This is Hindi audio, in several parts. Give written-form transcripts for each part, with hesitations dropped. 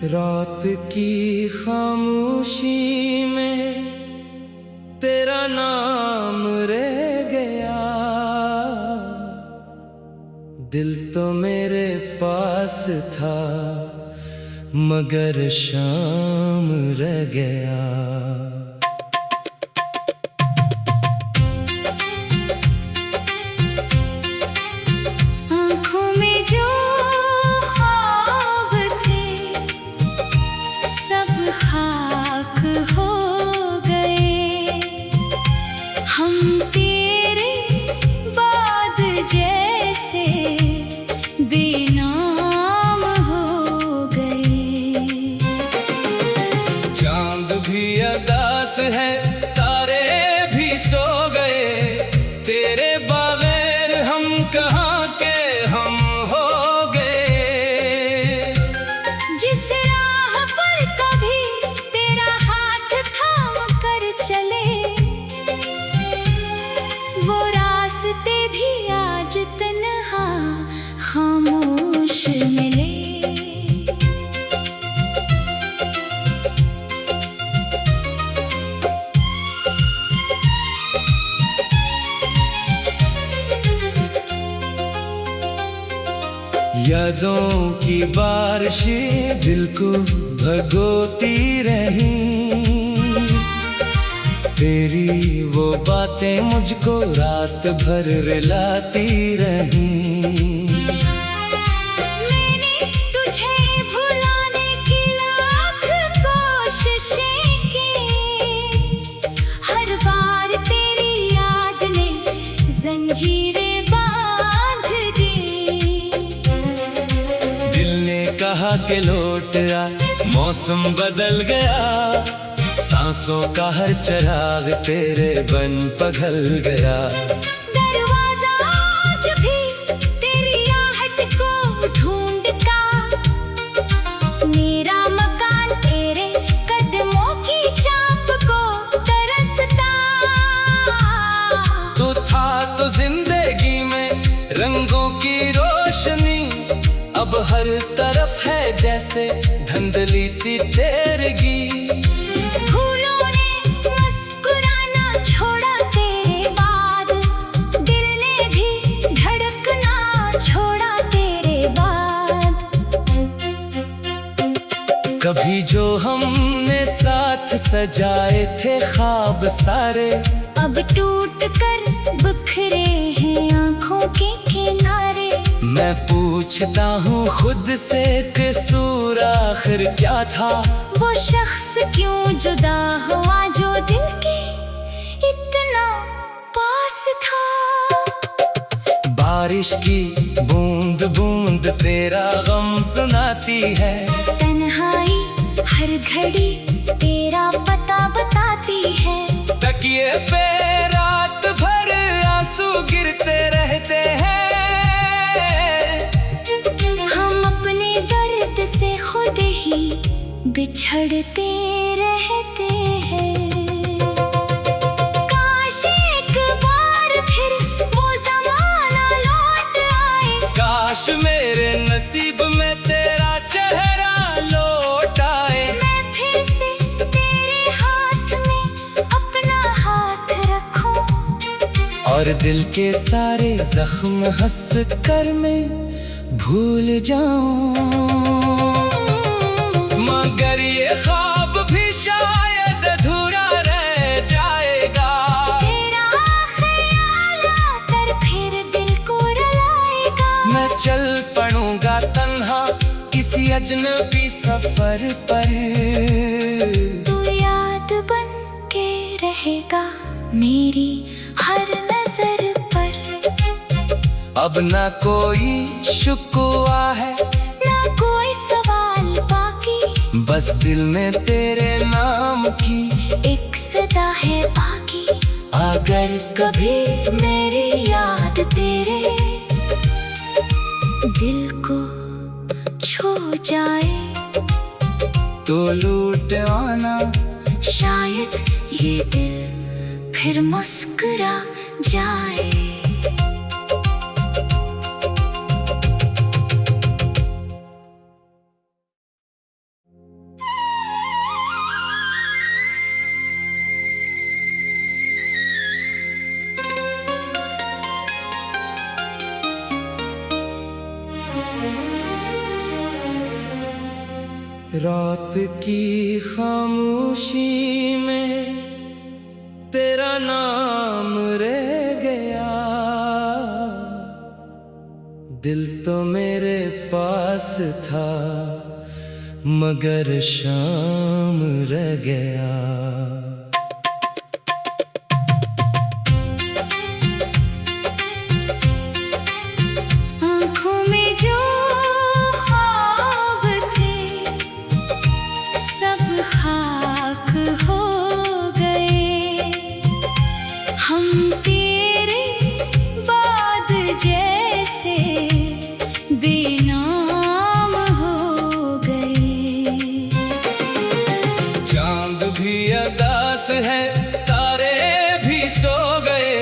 रात की खामोशी में तेरा नाम रह गया। दिल तो मेरे पास था मगर शाम रह गया। उदास है तारे भी सो गए, तेरे बगैर हम कहाँ के हम हो गए। जिस राह पर कभी तेरा हाथ थाम कर चले, वो रास्ते भी आज तन्हा खामोश मिले। यादों की बारिशें दिल को भगोती रही, तेरी वो बातें मुझको रात भर रुलाती रही। मैंने तुझे भुलाने की लाख कोशिशें की, हर बार तेरी याद ने जंजीरें कहा के लौट आ, मौसम बदल गया, सांसों का हर चिराग तेरे बन पिघल गया। दरवाजा आज भी तेरी आहट को ढूंढता, मेरा मकान तेरे कदमों की चाप को तरसता। तू था तो जिंदगी में रंगों की रोशनी, अब हर तरफ है जैसे धुंधली सी तेरगी। फूलों ने मुस्कुराना छोड़ा तेरे बाद, दिल ने भी धड़कना छोड़ा तेरे बाद। कभी जो हमने साथ सजाए थे ख्वाब सारे, अब टूट कर बिखरे हैं आँखों के किनारे। मैं पूछता हूँ खुद से कसूर आखिर क्या था, वो शख्स क्यों जुदा हुआ जो दिल के इतना पास था। बारिश की बूंद बूंद तेरा गम सुनाती है, तन्हाई हर घड़ी तेरा पता बताती है। तकिए पे रात भर आंसू गिरते रहते हैं, से खुद ही बिछड़ते रहते हैं। काश एक बार फिर वो ज़माना लौट आए, काश मेरे नसीब में तेरा चेहरा लौट आए। मैं फिर से तेरे हाथ में अपना हाथ रखूं, और दिल के सारे जख्म हंस कर मैं भूल जाऊं। मगर ये ख्वाब भी शायद अधूरा रह जाएगा, तेरा ख्याल आकर फिर दिल को रुलाएगा। मैं चल पड़ूंगा तन्हा किसी अजनबी सफर पर, तू याद बन के रहेगा मेरी हर नजर पर। अब ना कोई शुक्वा है ना कोई सवाल बाकी, बस दिल में तेरे नाम की एक सदा है बाकी। अगर कभी मेरी याद तेरे दिल को छू जाए, तो लूट आना शायद ये दिल फिर मुस्कुरा जाए। रात की खामोशी में तेरा नाम रह गया, दिल तो मेरे पास था मगर शाम रह गया। आँखों में जो ख्वाब थे सब खाक हो गए, हम तेरे बाद जैसे बेनाम हो गए। चांद भी अदास है, तारे भी सो गए,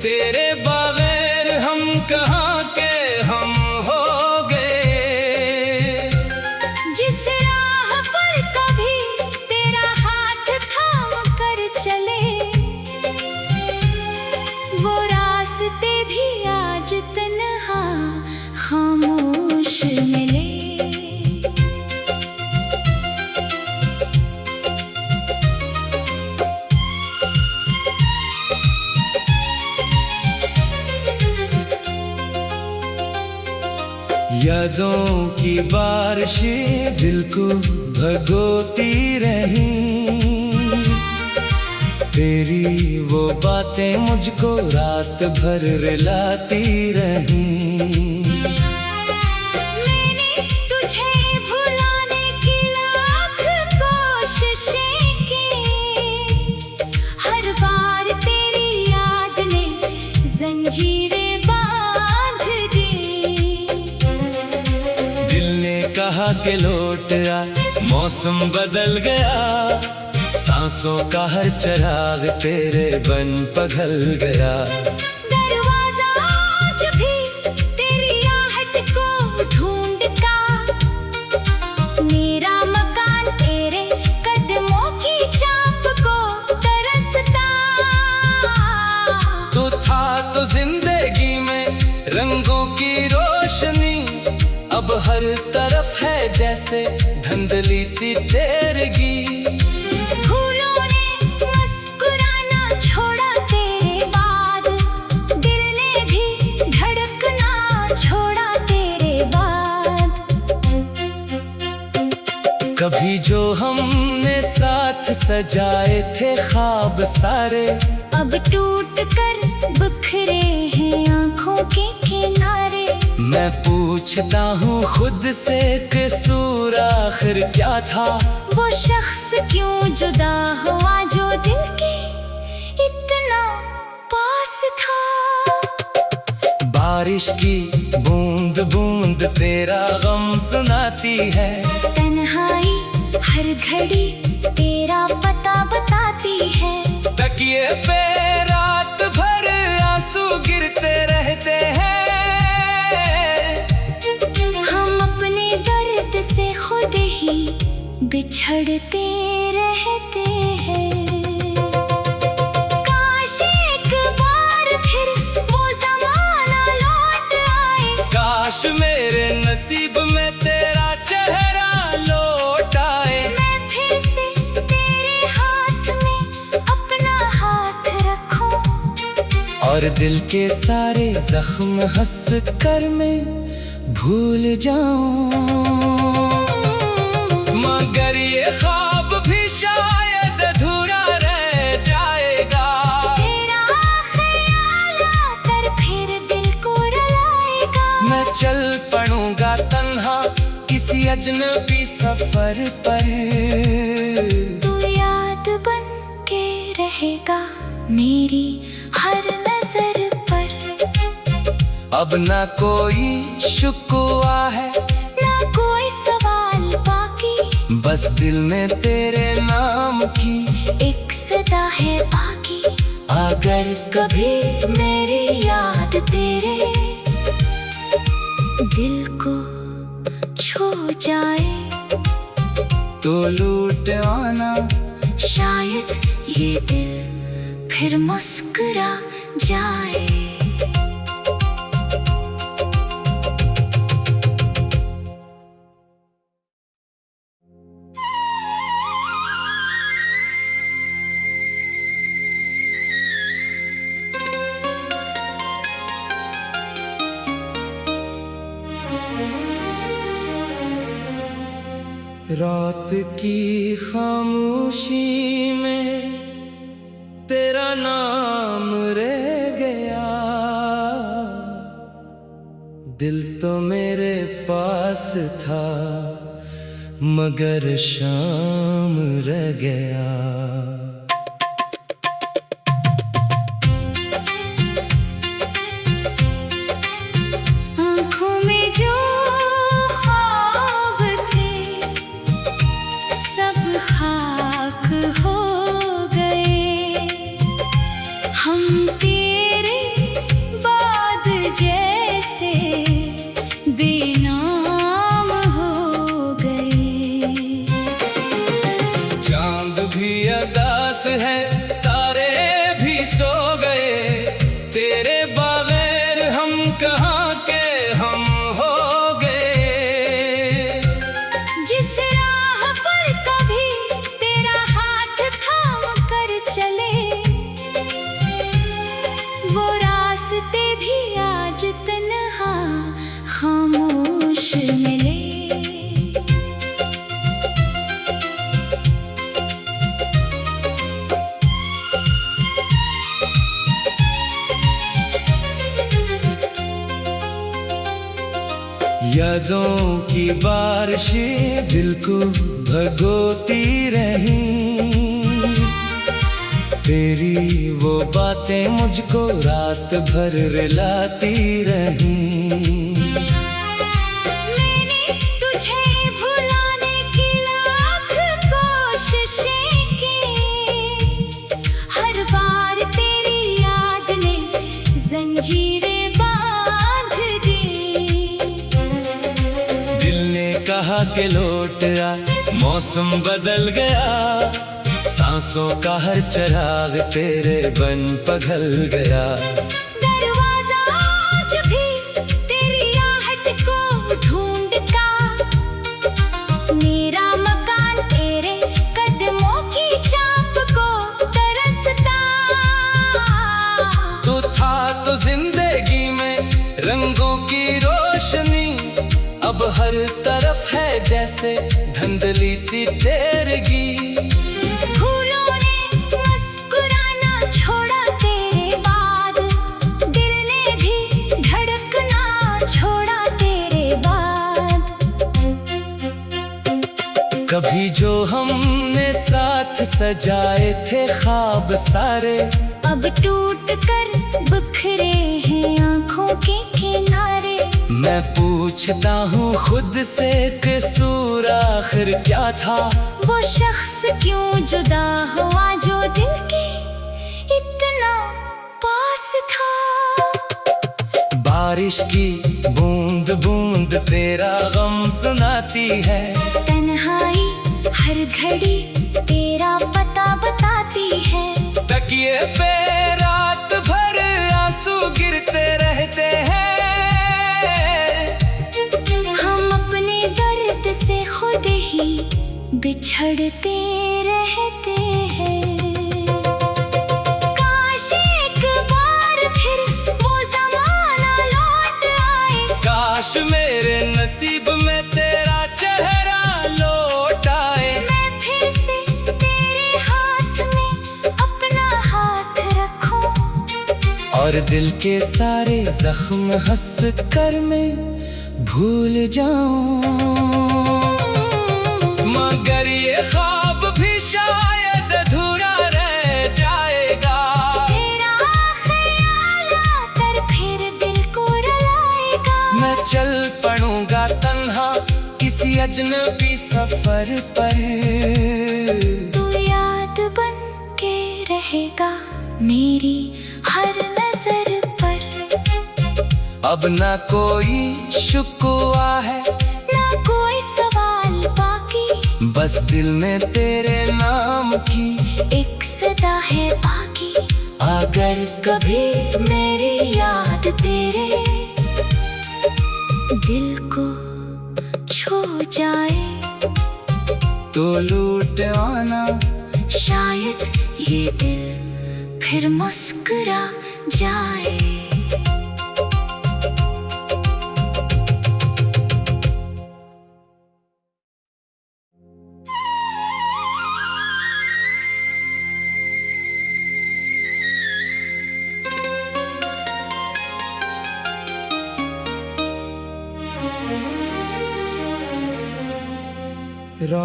तेरे बगैर हम कहाँ के हम हो गए। जिस राह पर कभी तेरा हाथ थाम कर चले, वो रास्ते भी आज तन्हा खामोश मिले। यादों की बारिशें दिल को भगोती रही, तेरी वो बातें मुझको रात भर रुलाती रही। मैंने तुझे भुलाने की लाख कोशिशें की, हर बार तेरी याद ने जंजीरें बांध दी। दिल ने कहा कि लौट आ, मौसम बदल गया, सांसों का हर चिराग तेरे बन पिघल गया। दरवाजा आज भी तेरी आहट को ढूंढता, मेरा मकान तेरे कदमों की चाप को तरसता। तू था तो जिंदगी में रंगों की रोशनी, अब हर तरफ है जैसे धुंधली सी तेरगी। फूलों ने मुस्कुराना छोड़ा तेरे बाद, दिल ने भी धड़कना छोड़ा तेरे बाद। कभी जो हमने साथ सजाए थे ख्वाब सारे, अब टूट कर बिखरे हैं आँखों के किनारे। मैं पूछता हूँ खुद से कसूर आखिर क्या था। वो शख्स क्यों जुदा हुआ जो दिल के इतना पास था। बारिश की बूंद बूंद तेरा गम सुनाती है, तन्हाई हर घड़ी तेरा पता बताती है। तकिए पे रात भर आंसू गिरते रहते हैं, हम अपने दर्द से खुद ही बिछड़ते रहते हैं। काश एक बार फिर वो ज़माना लौट आए, काश मेरे नसीब में तेरा चेहरा लौट आए। मैं फिर से तेरे हाथ में अपना हाथ रखूं, और दिल के सारे जख्म हंस कर मैं भूल जाऊं। मगर ये ख्वाब भी शायद अधूरा रह जाएगा, तेरा ख्याल आकर फिर दिल को रुलाएगा। मैं चल पड़ूंगा तन्हा किसी अजनबी सफर पर, तू याद बन के रहेगा मेरी हर नजर पर। अब ना कोई शुक्वा है ना कोई सवाल बाकी, बस दिल में तेरे नाम की एक सदा है बाकी। अगर कभी मेरी याद तेरे दिल को छू जाए, तो लूट आना शायद ये दिल फिर मुस्कुरा जाए। रात की खामोशी में तेरा नाम रह गया, दिल तो मेरे पास था मगर शाम रह गया। आँखों में जो ख्वाब थे सब खाक हो गए, हम तेरे बाद जैसे बेनाम हो गए। चांद भी अदास है, तारे भी सो गए, तेरे बगैर हम कहाँ के हम हो गए। जिस राह पर कभी तेरा हाथ थाम कर चले, वो रास्ते भी आज तन्हा खामोश मिले। यादों की बारिशें दिल को भगोती रही, तेरी वो बातें मुझको रात भर रुलाती रही। मैंने तुझे भुलाने की लाख कोशिशें की, हर बार तेरी याद ने जंजीरें बांध दी। दिल ने कहा कि लौट आ, मौसम बदल गया, सांसों का हर चिराग तेरे बन पिघल गया। दरवाजा आज भी तेरी आहट को ढूंढता, मेरा मकान तेरे कदमों की चाप को तरसता। तू था तो जिंदगी में रंगों की रोशनी, अब हर तरफ है जैसे धुंधली सी तेरगी। फूलों ने मुस्कुराना छोड़ा तेरे बाद, दिल ने भी धड़कना छोड़ा तेरे बाद। कभी जो हमने साथ सजाए थे ख्वाब सारे, अब टूट कर बिखरे हैं आँखों के किनारे। मैं पूछता हूँ खुद से कसूर आखिर क्या था। वो शख्स क्यों जुदा हुआ जो दिल के इतना पास था। बारिश की बूंद बूंद तेरा गम सुनाती है, तन्हाई हर घड़ी तेरा पता बताती है। तकिए पे रात भर आंसू गिरते रहते हैं, हम अपने दर्द से खुद ही बिछड़ते रहते हैं। काश एक बार फिर वो ज़माना लौट आए, काश मेरे नसीब में तेरा चेहरा लौट आए। मैं फिर से तेरे हाथ में अपना हाथ रखूं, और दिल के सारे जख्म हंस कर मैं भूल जाऊं। मगर ये ख्वाब भी शायद अधूरा रह जाएगा, तेरा ख्याल आकर फिर दिल को रुलाएगा। मैं चल पड़ूंगा तन्हा किसी अजनबी सफर पर, तू याद बन के रहेगा मेरी हर नजर पर। अब ना कोई शिकवा है ना कोई सवाल बाकी, बस दिल में तेरे नाम की एक सदा है बाकी। अगर कभी मेरी याद तेरे दिल को छू जाए, तो लूट आना शायद ये दिल फिर मुस्कुरा जाए।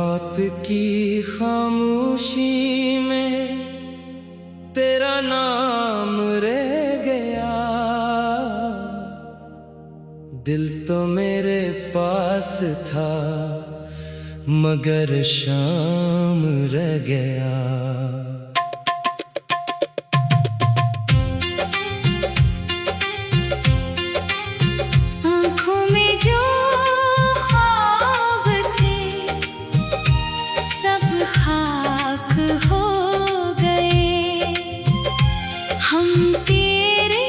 मौत की खामोशी में तेरा नाम रह गया। दिल तो मेरे पास था मगर शाम रह गया। आँखों में जो ख्वाब थे सब खाक हो गए। हम तेरे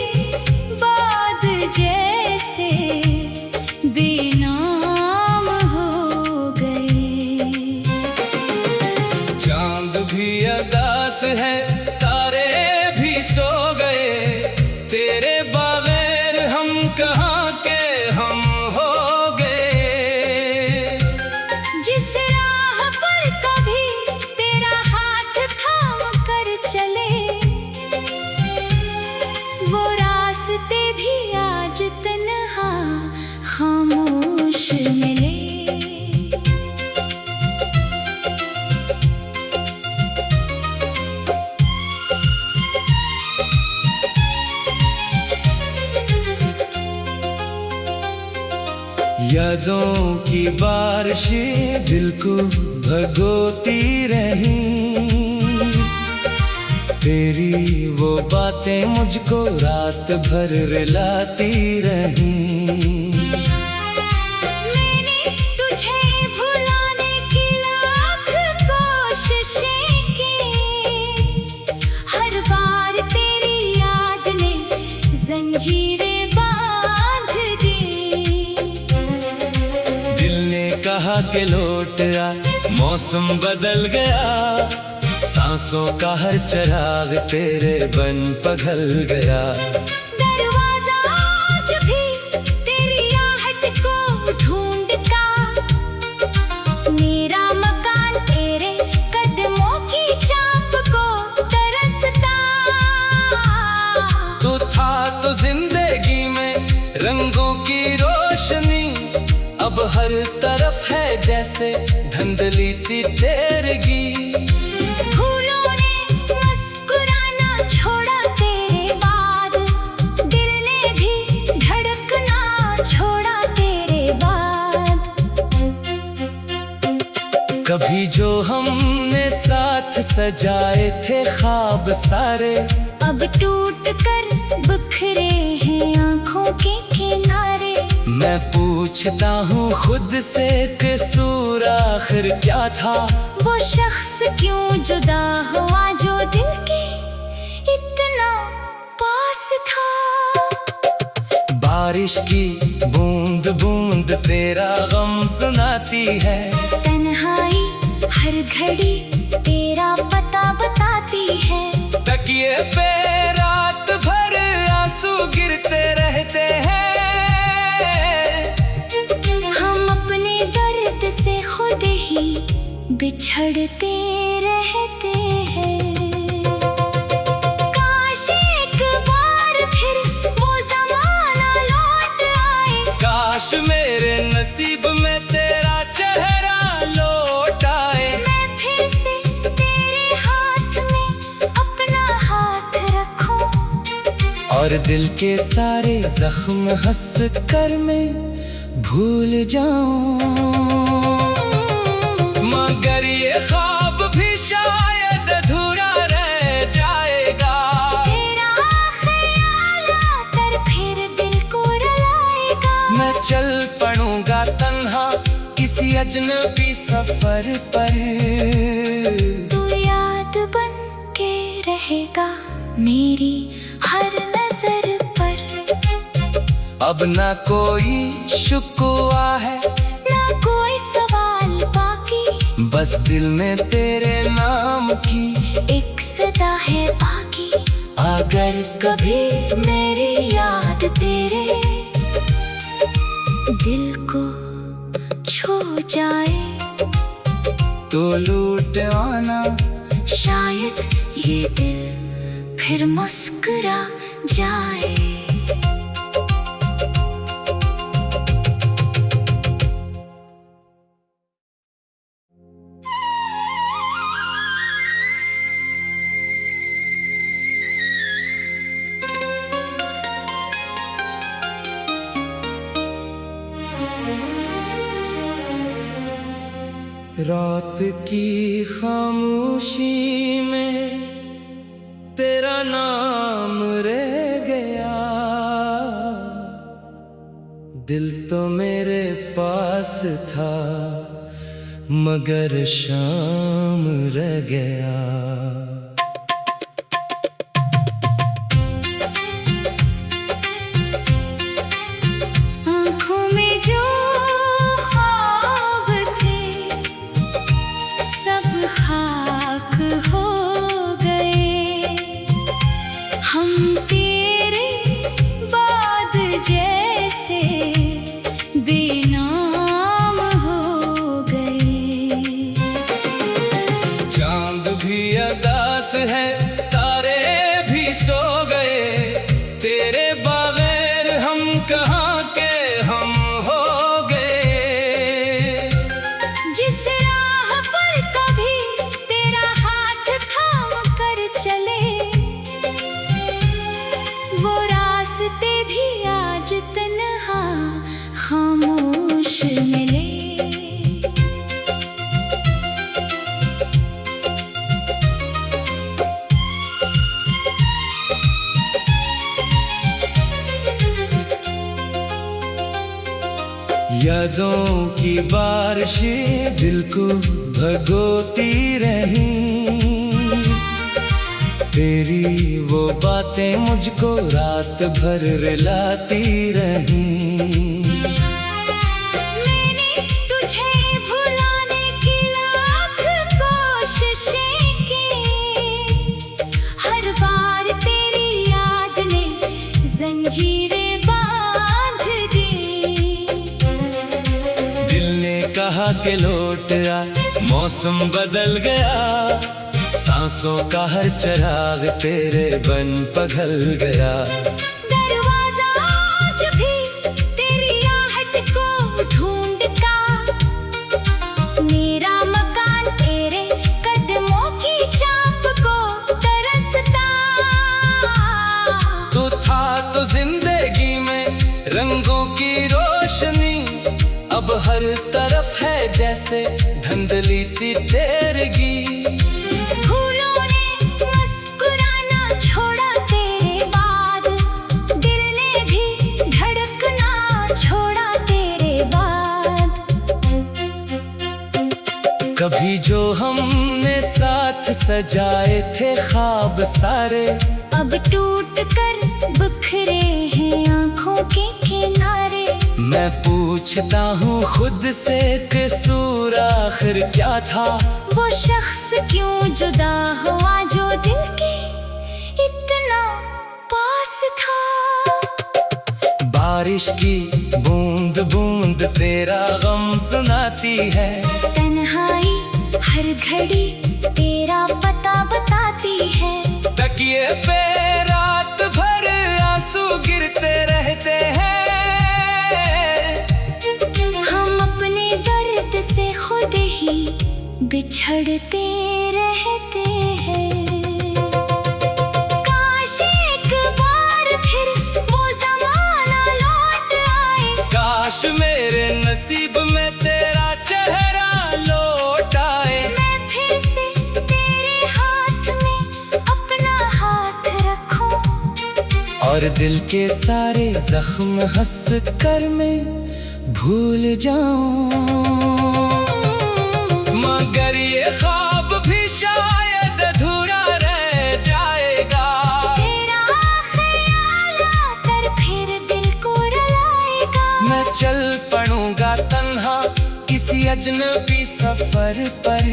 बाद जैसे बेनाम हो गए। चांद भी अदास है, तारे भी सो गए। तेरे बगैर हम कहाँ के हम हो गए। जिस राह पर कभी तेरा हाथ थाम कर चले वो रास्ते भी आज तन्हा खामोश मिले। यादों की बारिशें दिल को भगोती रही। तेरी वो बातें मुझको रात भर रुलाती रही। मैंने तुझे भुलाने की लाख कोशिशें की। हर बार तेरी याद ने जंजीरें बांध दी। दिल ने कहा कि लौट आ, मौसम बदल गया। सांसों का हर चिराग तेरे बन पिघल गया। दरवाजा आज भी तेरी आहट को ढूंढता। मेरा मकान तेरे कदमों की चाप को तरसता। तू था तो जिंदगी में रंगों की रोशनी। अब हर तरफ है जैसे धुंधली सी तेरगी। फूलों ने मुस्कुराना छोड़ा तेरे बाद। दिल ने भी धड़कना छोड़ा तेरे बाद। कभी जो हमने साथ सजाए थे ख्वाब सारे अब टूट कर बिखरे हैं आँखों के किनारे। मैं पूछता हूँ खुद से कसूर आखिर क्या था। वो शख्स क्यों जुदा हुआ जो दिल के इतना पास था। बारिश की बूंद बूंद तेरा गम सुनाती है। तन्हाई हर घड़ी तेरा पता बताती है। तकिए पे रात भर आंसू गिरते रहते हैं। हम अपने दर्द से खुद ही बिछड़ते रहते हैं। काश एक बार फिर वो ज़माना लौट आए। काश मेरे नसीब में तेरा चेहरा लौट आए। मैं फिर से तेरे हाथ में अपना हाथ रखूं और दिल के सारे जख्म हंस कर मैं भूल जाऊं। मगर ये ख्वाब भी शायद अधूरा रह जाएगा। तेरा ख्याल आकर फिर दिल को रुलाएगा। मैं चल पड़ूंगा तन्हा किसी अजनबी सफर पर। तू याद बन के रहेगा मेरी हर नजर पर। अब ना कोई शिकवा है ना कोई सवाल बाकी। बस दिल में तेरे नाम की एक सदा है बाकी। अगर कभी मेरी याद तेरे दिल को छू जाए तो लूट आना। शायद ये दिल फिर मुस्कुरा जाए। रात की खामोशी में तेरा नाम रह गया, दिल तो मेरे पास था मगर शाम रह गया। है तारे भी सो गए, तेरे बगैर हम कहाँ के हम हो गए। जिस राह पर कभी तेरा हाथ थाम कर चले, वो रास्ते भी आज तन्हा खामोश मिले। यादों की बारिशें दिल को भगोती रही, तेरी वो बातें मुझको रात भर रुलाती रही। मैंने तुझे भुलाने की लाख कोशिशें की, हर बार तेरी याद ने जंजीरें कहा के लौट आ, मौसम बदल गया, सांसों का हर चिराग तेरे बन पिघल गया। दरवाजा आज भी तेरी आहट को ढूंढता, मेरा मकान तेरे कदमों की चाप को तरसता। तू था तो जिंदगी में रंगों की रोशनी, अब हर तरफ है जैसे धुंधली सी तेरगी। फूलों ने मुस्कुराना छोड़ा तेरे बाद, दिल ने भी धड़कना छोड़ा तेरे बाद। कभी जो हमने साथ सजाए थे ख्वाब सारे, अब टूट कर बिखरे हैं आँखों के किनारे। मैं पूछता हूँ खुद से कसूर आखिर क्या था, वो शख्स क्यों जुदा हुआ जो दिल के इतना पास था। बारिश की बूंद बूंद तेरा गम सुनाती है, तन्हाई हर घड़ी तेरा पता बताती है। तकिए पे रात भर आंसू गिरते रहते हैं, हम अपने दर्द से खुद ही बिछड़ते रहते हैं। काश एक बार फिर वो ज़माना लौट आए, काश मेरे नसीब में तेरा चेहरा लौट आए। मैं फिर से तेरे हाथ में अपना हाथ रखूं, और दिल के सारे जख्म हंस कर मैं भूल जाऊं। मगर ये ख्वाब भी शायद अधूरा रह जाएगा, तेरा ख्याल आकर फिर दिल को रुलाएगा। मैं चल पड़ूंगा तन्हा किसी अजनबी सफर पर,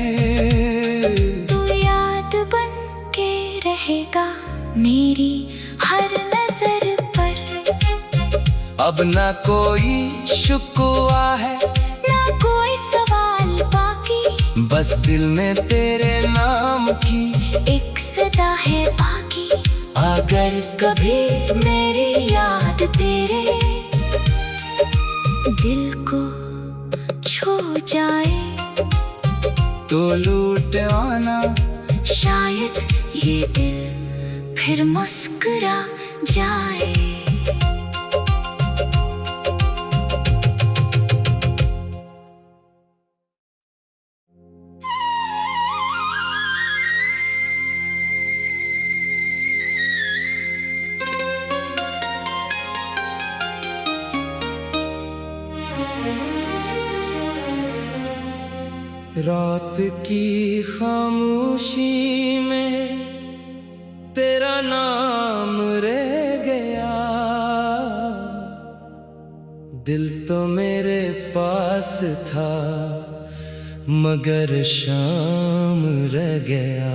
तू याद बन के रहेगा मेरी हर नजर पर। अब ना कोई शिकवा है ना कोई सवाल बाकी, बस दिल में तेरे नाम की एक सदा है बाकी। अगर कभी मेरी याद तेरे दिल को छू जाए, तो लूट आना शायद ये दिल फिर मुस्कुरा जाए। रात की खामोशी में तेरा नाम रह गया, दिल तो मेरे पास था मगर शाम रह गया।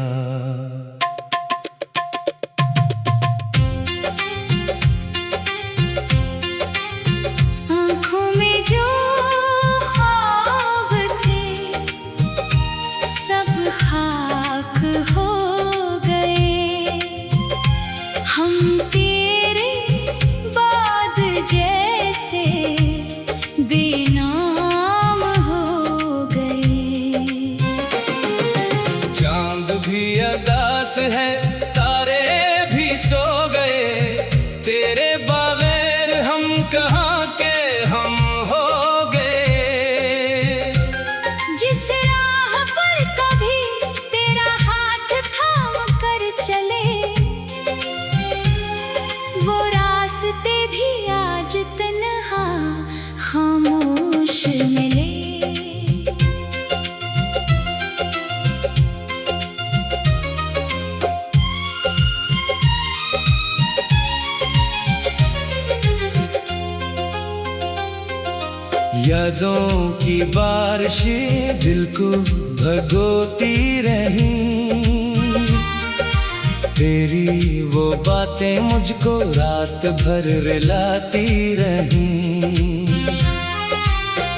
है तारे भी सो गए, तेरे बगैर हम कहाँ के हम हो गए। जिस राह पर कभी तेरा हाथ थाम कर चले, वो रास्ते भी आज तन्हा खामोश मिले। यादों की बारिशें दिल को भगोती रही, तेरी वो बातें मुझको रात भर रुलाती रही।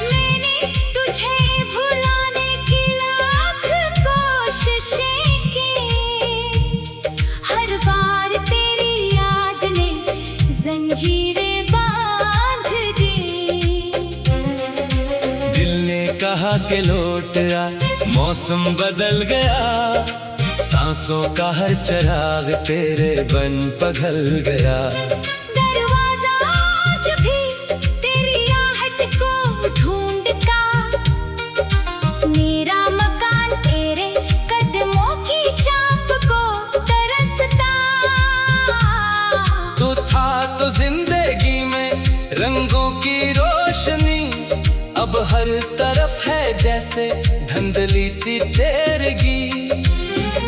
मैंने तुझे भुलाने की लाख कोशिशें की, हर बार तेरी याद ने जंजीरें कहा के लौट आ, मौसम बदल गया, सांसों का हर चिराग तेरे बन पिघल गया। दरवाजा आज भी तेरी आहट को ढूंढता, मेरा मकान तेरे कदमों की चाप को तरसता। तू था तो जिंदगी में रंगों की रोशनी, अब हर तरफ है जैसे धुंधली सी तेरगी।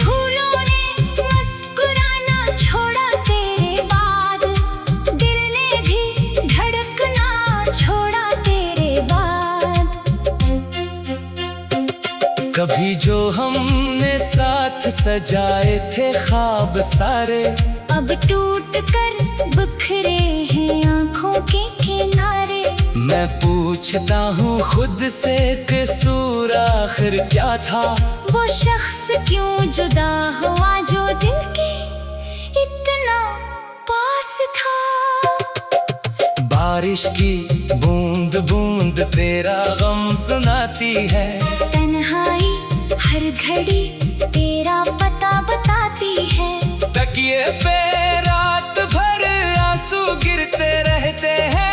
फूलों ने मुस्कुराना छोड़ा तेरे बाद, दिल ने भी धड़कना छोड़ा तेरे बाद। कभी जो हमने साथ सजाए थे ख्वाब सारे, अब टूट कर बिखरे हैं आँखों के किनारे। मैं पूछता हूँ खुद से कसूर आखिर क्या था, वो शख्स क्यों जुदा हुआ जो दिल के इतना पास था। बारिश की बूंद बूंद तेरा गम सुनाती है, तन्हाई हर घड़ी तेरा पता बताती है। तकिए पे रात भर आंसू गिरते रहते हैं,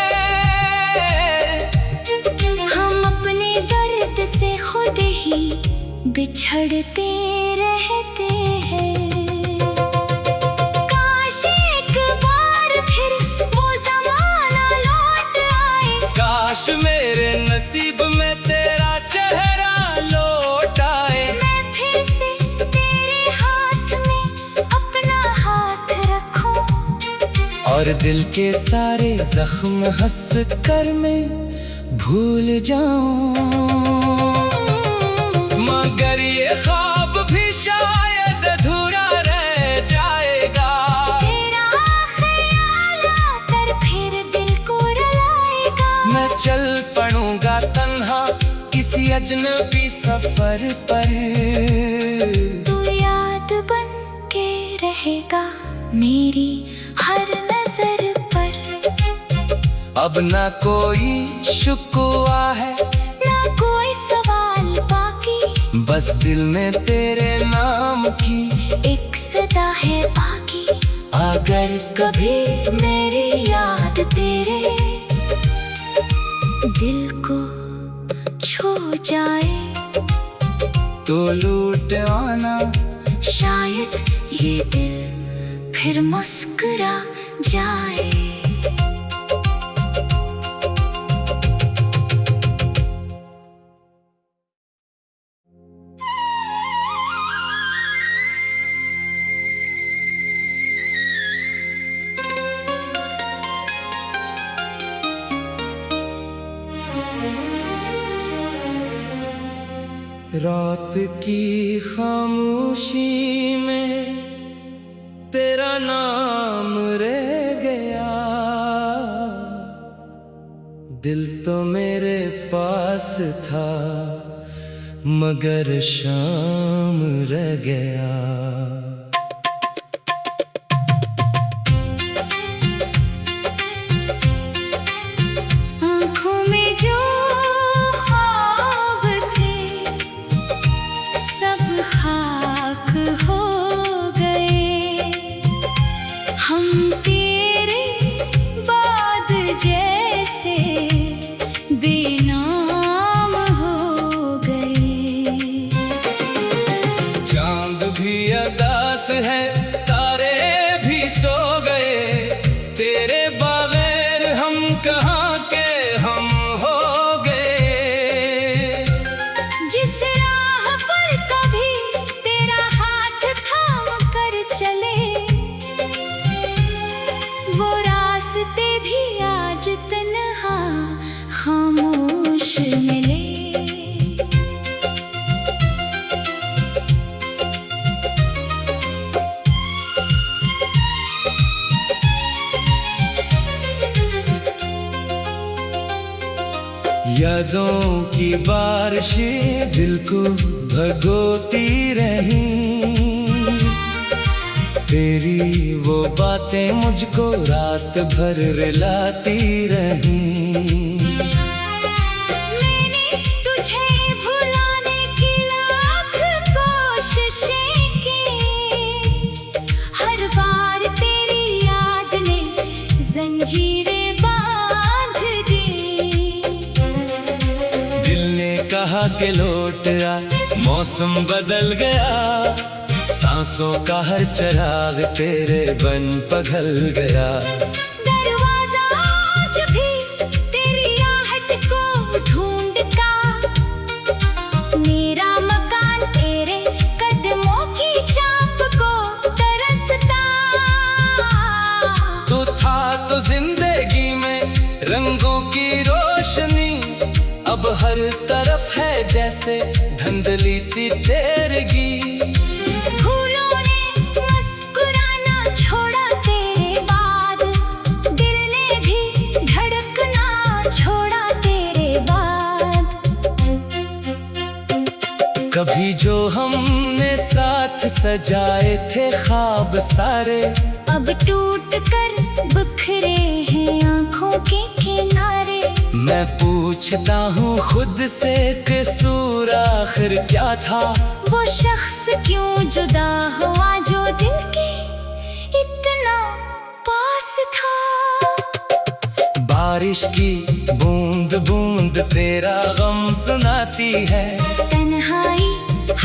हम अपने दर्द से खुद ही बिछड़ते रहते हैं। काश एक बार फिर वो ज़माना लौट आए, काश मेरे नसीब में तेरा चेहरा लौट आए। मैं फिर से तेरे हाथ में अपना हाथ रखूं, और दिल के सारे जख्म हंस कर मैं भूल जाऊं। मगर ये ख्वाब भी शायद अधूरा रह जाएगा, तेरा ख्याल आकर फिर दिल को रुलाएगा। मैं चल पड़ूंगा तन्हा किसी अजनबी सफर पर, तू याद बन के रहेगा मेरी हर नजर पर। अब ना कोई शुक्वा है ना कोई सवाल बाकी, बस दिल में तेरे नाम की एक सदा है बाकी। अगर कभी मेरी याद तेरे दिल को छू जाए, तो लूट आना, शायद ये दिल फिर मुस्कुरा जाए। रात की खामोशी में तेरा नाम रह गया, दिल तो मेरे पास था मगर शाम रह गया। है तारे भी सो गए, तेरे बगैर हम कहाँ के हम हो गए। जिस राह पर कभी तेरा हाथ थाम कर चले, वो रास्ते भी आज तन्हा खामोश मिले। यादों की बारिशें दिल को भगोती रही, तेरी वो बातें मुझको रात भर रुलाती रही। मैंने तुझे भुलाने की लाख कोशिशें की, हर बार तेरी याद ने जंजीरें कहा के लौट आ, मौसम बदल गया, सांसों का हर चिराग तेरे बन पिघल गया। दरवाजा आज भी तेरी आहट को ढूंढता, मेरा मकान तेरे कदमों की चाप को तरसता। तू था तो जिंदगी में रंगों की रोशनी, अब हर तरफ है जैसे धुंधली सी तेरगी। फूलों ने मुस्कुराना छोड़ा तेरे बाद, दिल ने भी धड़कना छोड़ा तेरे बाद। कभी जो हमने साथ सजाए थे ख्वाब सारे, अब टूट कर बिखरे हैं आँखों के किनारे। मैं पूछता हूँ खुद से कसूर आखिर क्या था, वो शख्स क्यों जुदा हुआ जो दिल के इतना पास था। बारिश की बूंद बूंद तेरा गम सुनाती है, तन्हाई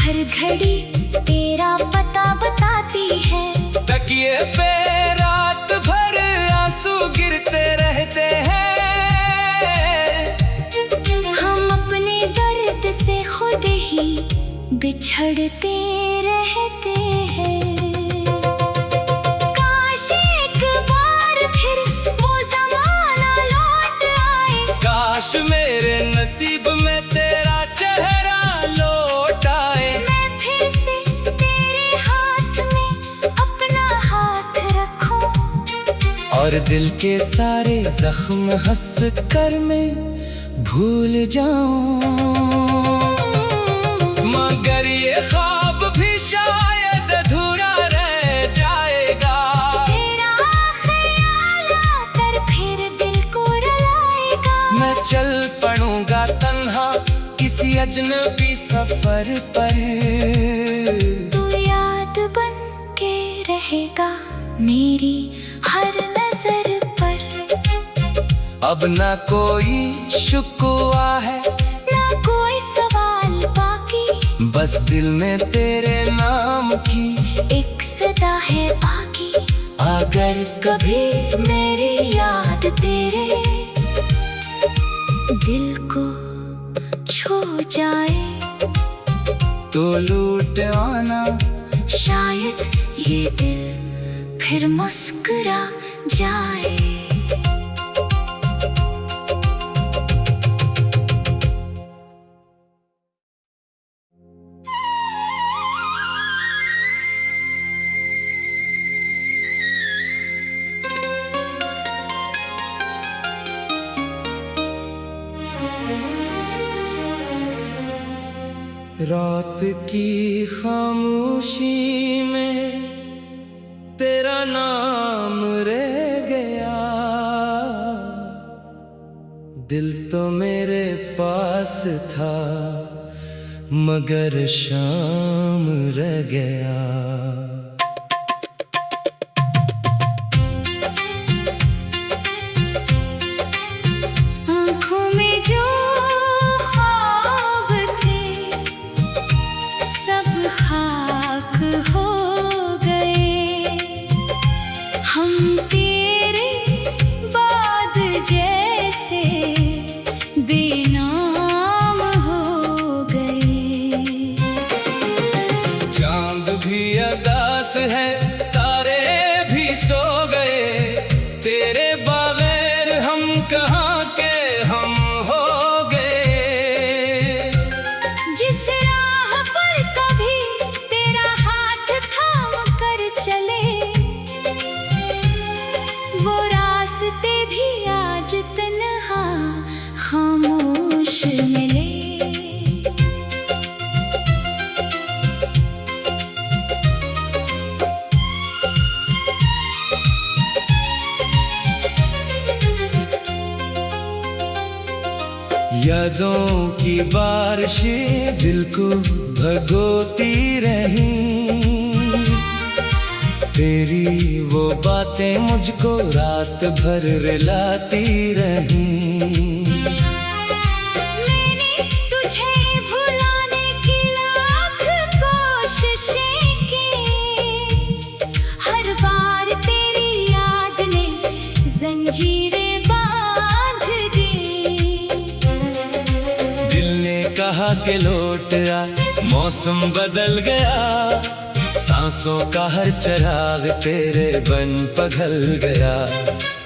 हर घड़ी तेरा पता बताती है। तकिए पे रात भर आंसू गिरते रहते हैं, से खुद ही बिछड़ते रहते हैं। काश एक बार फिर वो ज़माना लौट आए, काश मेरे नसीब में तेरा चेहरा लौट आए। मैं फिर से तेरे हाथ में अपना हाथ रखूं, और दिल के सारे जख्म हंस कर मैं भूल जाऊं। मगर ये ख्वाब भी शायद अधूरा रह जाएगा, तेरा ख्याल आकर फिर दिल को रुलाएगा। मैं चल पड़ूंगा तन्हा किसी अजनबी सफर पर, तू याद बन के रहेगा मेरी हर नजर पर। अब ना कोई शिकवा है ना कोई सवाल बाकी, बस दिल में तेरे नाम की एक सदा है बाकी। अगर कभी मेरी याद तेरे दिल को छू जाए, तो लूट आना शायद ये दिल फिर मुस्कुरा जाए। रात की खामोशी में तेरा नाम रह गया, दिल तो मेरे पास था मगर शाम रह गया। आँखों में जो ख्वाब थे सब खाक हो गए, हम तेरे बाद जैसे बेनाम हो गए। चांद भी अदास है, तारे भी सो गए, तेरे बगैर हम कहाँ के हम हो गए। जिस राह पर कभी तेरा हाथ थाम कर चले, वो रास्ते भी आज तन्हा खामोश मिले। यादों की बारिशें दिल को भगोती रही, तेरी वो बातें मुझको रात भर रुलाती रही। मैंने तुझे भुलाने की लाख कोशिशें की, हर बार तेरी याद ने जंजीरें बांध दी। दिल ने कहा कि लौट आ, मौसम बदल गया, सांसों का हर चिराग तेरे बन पिघल गया।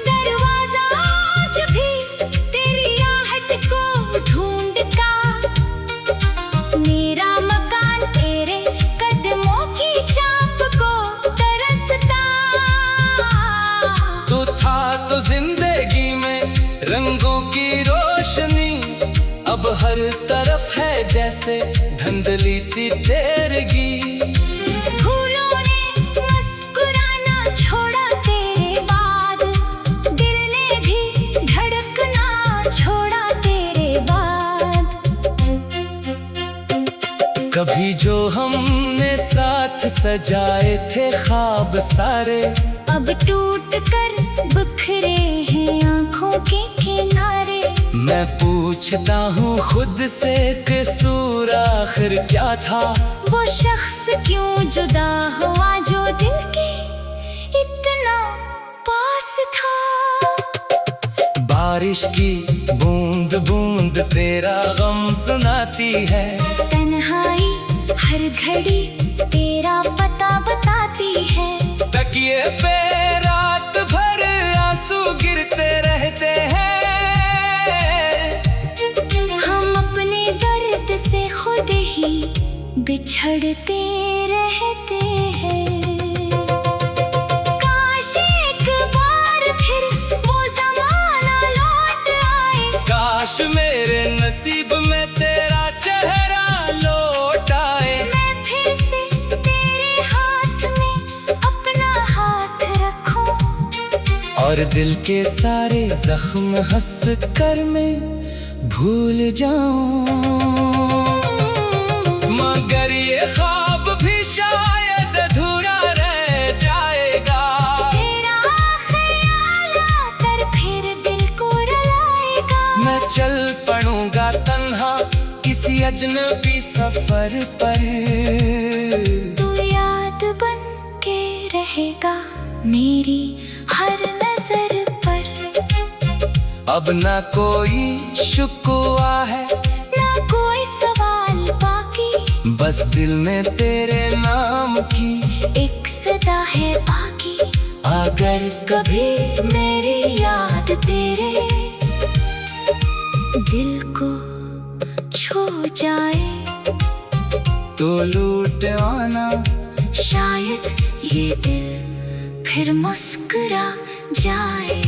दरवाजा आज भी तेरी आहट को ढूंढता, मेरा मकान तेरे कदमों की चाप को तरसता। तू था तो जिंदगी में रंगों की रोशनी, अब हर तरफ है जैसे धुंधली सी तेरगी। फूलों ने मुस्कुराना छोड़ा तेरे बाद, दिल ने भी धड़कना छोड़ा तेरे बाद। कभी जो हमने साथ सजाए थे ख्वाब सारे, अब टूट कर बिखरे हैं आँखों के किनारे। मैं पूछता हूँ खुद से कसूर आखिर क्या था। वो शख्स क्यों जुदा हुआ जो दिल के इतना पास था। बारिश की बूंद बूंद तेरा गम सुनाती है, तन्हाई हर घड़ी तेरा पता बताती है। तकिए पे रात भर आंसू गिरते रहते हैं, हम अपने दर्द से खुद ही बिछड़ते रहते हैं। काश एक बार फिर वो ज़माना लौट आए, काश मेरे नसीब में तेरा चेहरा लौट आए। मैं फिर से तेरे हाथ में अपना हाथ रखूं, और दिल के सारे जख्म हंस कर मैं भूल जाऊं। मगर ये ख्वाब भी शायद अधूरा रह जाएगा, तेरा ख्याल आकर फिर दिल को रुलाएगा। मैं चल पड़ूंगा तन्हा किसी अजनबी सफर पर, तू याद बन के रहेगा मेरी हर नजर पर। अब ना कोई शुक्वा है ना कोई सवाल बाकी, बस दिल में तेरे नाम की एक सदा है बाकी। अगर कभी मेरी याद तेरे दिल को छू जाए, तो लूट आना शायद ये दिल फिर मुस्कुरा जाए।